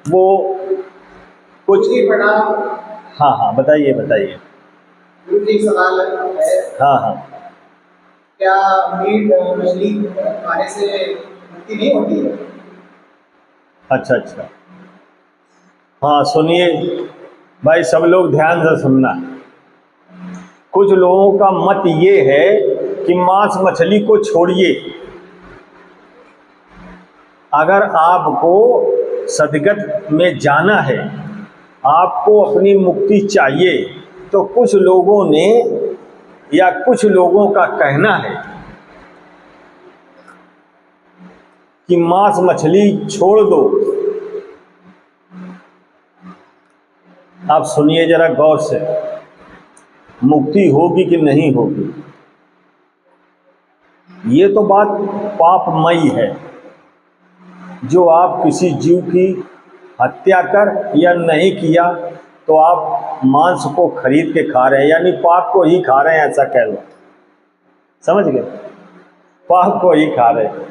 वो कुछ। जी बड़ा। हाँ हाँ, बताइए बताइए। गुरु जी सवाल है, हाँ हाँ। क्या मीट मछली खाने से मुक्ति नहीं होती है? अच्छा अच्छा। हाँ सुनिए भाई, सब लोग ध्यान से सुनना। कुछ लोगों का मत ये है कि मांस मछली को छोड़िए। अगर आपको सदगत में जाना है, आपको अपनी मुक्ति चाहिए, तो कुछ लोगों ने या कुछ लोगों का कहना है कि मांस मछली छोड़ दो। आप सुनिए जरा गौर से, मुक्ति होगी कि नहीं होगी। ये तो बात पापमयी है। जो आप किसी जीव की हत्या कर या नहीं किया तो आप मांस को खरीद के खा रहे हैं, यानी पाप को ही खा रहे हैं, ऐसा कह लो। समझ गए? पाप को ही खा रहे हैं,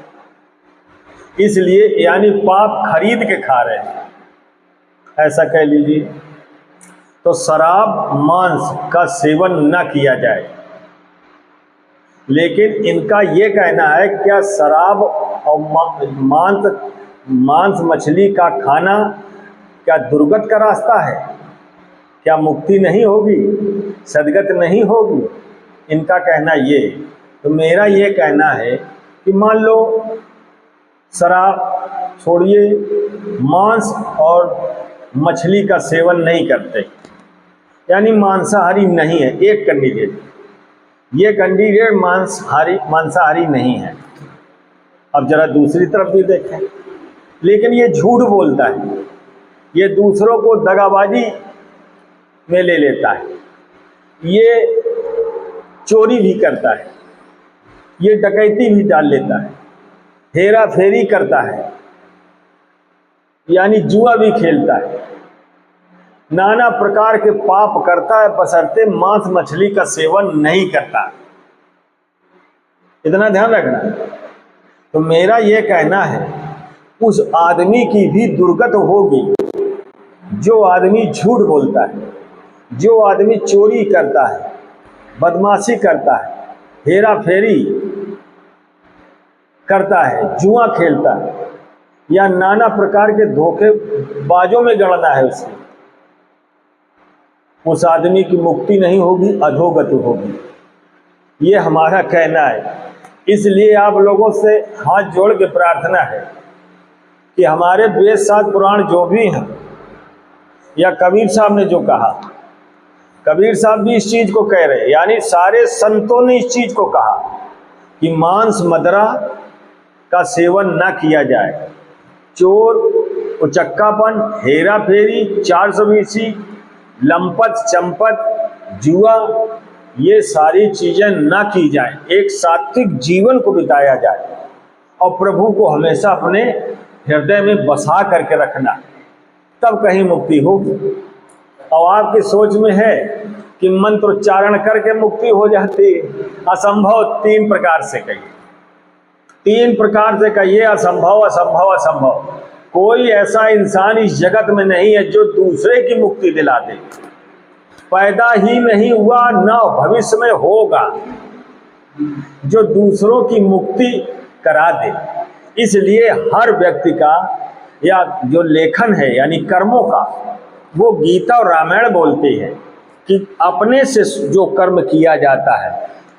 इसलिए यानी पाप खरीद के खा रहे हैं, ऐसा कह लीजिए। तो शराब मांस का सेवन न किया जाए, लेकिन इनका ये कहना है क्या शराब और मांस मछली का खाना क्या दुर्गत का रास्ता है? क्या मुक्ति नहीं होगी, सदगत नहीं होगी? इनका कहना ये। तो मेरा ये कहना है कि मान लो शराब छोड़िए, मांस और मछली का सेवन नहीं करते, यानी मांसाहारी नहीं है। एक कैंडिडेट, ये कैंडिडेट मांसाहारी नहीं है। अब जरा दूसरी तरफ भी देखें, लेकिन ये झूठ बोलता है, ये दूसरों को दगाबाजी में ले लेता है, ये चोरी भी करता है, ये डकैती भी डाल लेता है, हेरा फेरी करता है, यानी जुआ भी खेलता है, नाना प्रकार के पाप करता है, बशर्ते मांस मछली का सेवन नहीं करता। इतना ध्यान रखना। तो मेरा ये कहना है उस आदमी की भी दुर्गत होगी जो आदमी झूठ बोलता है, जो आदमी चोरी करता है, बदमाशी करता है, हेरा फेरी करता है, जुआ खेलता है, या नाना प्रकार के धोखेबाजों में गणना है उसकी। उस आदमी की मुक्ति नहीं होगी, अधोगति होगी। ये हमारा कहना है। इसलिए आप लोगों से हाथ जोड़ के प्रार्थना है कि हमारे वेद शास्त्र पुराण जो भी हैं, या कबीर साहब ने जो कहा, कबीर साहब भी इस चीज को कह रहे हैं, यानी सारे संतों ने इस चीज को कहा कि मांस मदिरा का सेवन ना किया जाए। चोर, उचक्कापन, हेरा फेरी, 420, लंपत चंपत, जुआ, ये सारी चीजें ना की जाए। एक सात्विक जीवन को बिताया जाए और प्रभु को हमेशा अपने हृदय में बसा करके रखना, तब कहीं मुक्ति होगी। और आपकी सोच में है कि मंत्रोच्चारण करके मुक्ति हो जाती है, असंभव। 3 प्रकार से कहिए, 3 प्रकार से कहिए, असंभव असंभव असंभव। कोई ऐसा इंसान इस जगत में नहीं है जो दूसरे की मुक्ति दिला दे। पैदा ही नहीं हुआ, न भविष्य में होगा, जो दूसरों की मुक्ति करा दे। इसलिए हर व्यक्ति का या जो लेखन है यानी कर्मों का, वो गीता और रामायण बोलती है कि अपने से जो कर्म किया जाता है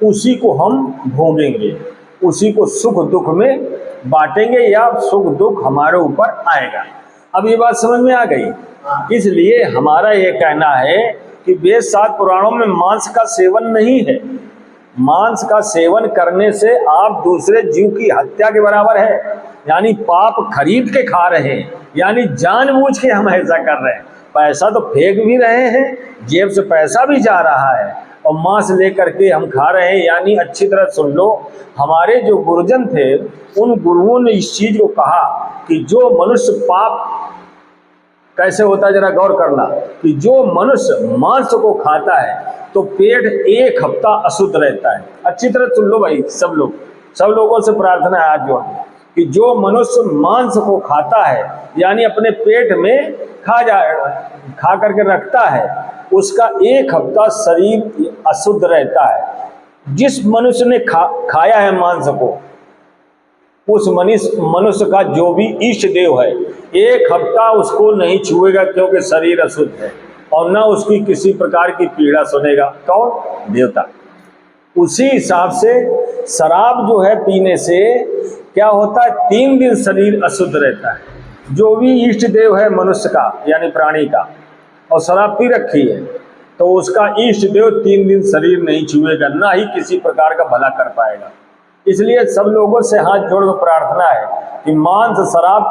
उसी को हम भोगेंगे, उसी को सुख दुख में बांटेंगे, या सुख दुख हमारे ऊपर आएगा। अब ये बात समझ में आ गई। इसलिए हमारा ये कहना है कि वेद शास्त्र पुराणों में मांस का सेवन नहीं है। मांस का सेवन करने से आप दूसरे जीव की हत्या के बराबर है, यानी पाप खरीद के खा रहे हैं, यानी जानबूझ के हम ऐसा कर रहे हैं। पैसा तो फेंक भी रहे हैं, जेब से पैसा भी जा रहा है, और मांस लेकर के हम खा रहे हैं। यानी अच्छी तरह सुन लो, हमारे जो गुरुजन थे उन गुरुओं ने इस चीज को कहा कि जो मनुष्य पाप कैसे होता है, जरा गौर करना, कि जो मनुष्य मांस को खाता है तो पेट 1 हफ्ता अशुद्ध रहता है। अच्छी तरह सुन लो भाई, सब लोगों से प्रार्थना है आज जो कि जो मनुष्य मांस को खाता है, यानी अपने पेट में खा करके रखता है, उसका 1 हफ्ता शरीर अशुद्ध रहता है। जिस मनुष्य ने खाया है मांस को, उस मनुष्य का जो भी इष्ट देव है 1 हफ्ता उसको नहीं छुएगा, क्योंकि शरीर अशुद्ध है, और न उसकी किसी प्रकार की पीड़ा सुनेगा। कौन? देवता। उसी हिसाब से शराब जो है पीने से क्या होता है, 3 दिन शरीर अशुद्ध रहता है। जो भी इष्ट देव है मनुष्य का यानी प्राणी का, और शराब पी रखी है, तो उसका इष्ट देव 3 दिन शरीर नहीं छुएगा, ना ही किसी प्रकार का भला कर पाएगा। इसलिए सब लोगों से हाथ जोड़ कर प्रार्थना है कि मांस, शराब,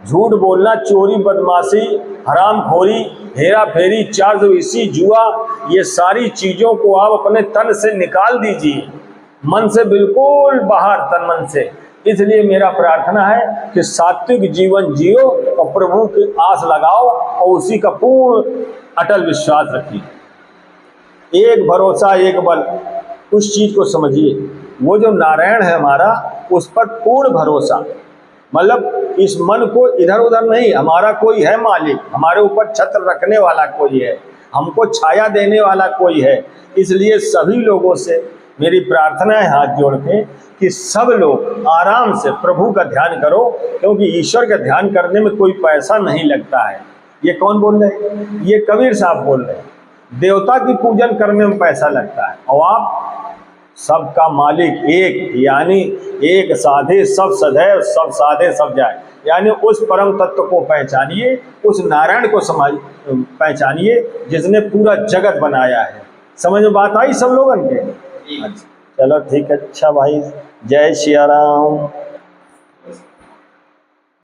झूठ बोलना, चोरी, बदमाशी, हरामखोरी, हेरा फेरी, चारदोइसी, जुआ, ये सारी चीज़ों को आप अपने तन से निकाल दीजिए, मन से बिल्कुल बाहर, तन मन से। इसलिए मेरा प्रार्थना है कि सात्विक जीवन जियो और प्रभु की आस लगाओ और उसी का पूर्ण अटल विश्वास रखिए। एक भरोसा एक बल, उस चीज़ को समझिए। वो जो नारायण है हमारा, उस पर पूर्ण भरोसा, मतलब इस मन को इधर उधर नहीं, हमारा कोई है मालिक, हमारे ऊपर छत्र रखने वाला कोई है, हमको छाया देने वाला कोई है। इसलिए सभी लोगों से मेरी प्रार्थना है हाथ जोड़ के कि सब लोग आराम से प्रभु का ध्यान करो, क्योंकि ईश्वर का ध्यान करने में कोई पैसा नहीं लगता है। ये कौन बोल रहे हैं? ये कबीर साहब बोल रहे हैं। देवता की पूजन करने में पैसा लगता है, और आप सबका मालिक एक, यानी एक साधे सब सदैव, सब साधे सब जाए, यानी उस परम तत्व को पहचानिए, उस नारायण को पहचानिए जिसने पूरा जगत बनाया है। समझ में बात आई सब लोगन के? चलो ठीक है। अच्छा भाई, जय सिया राम।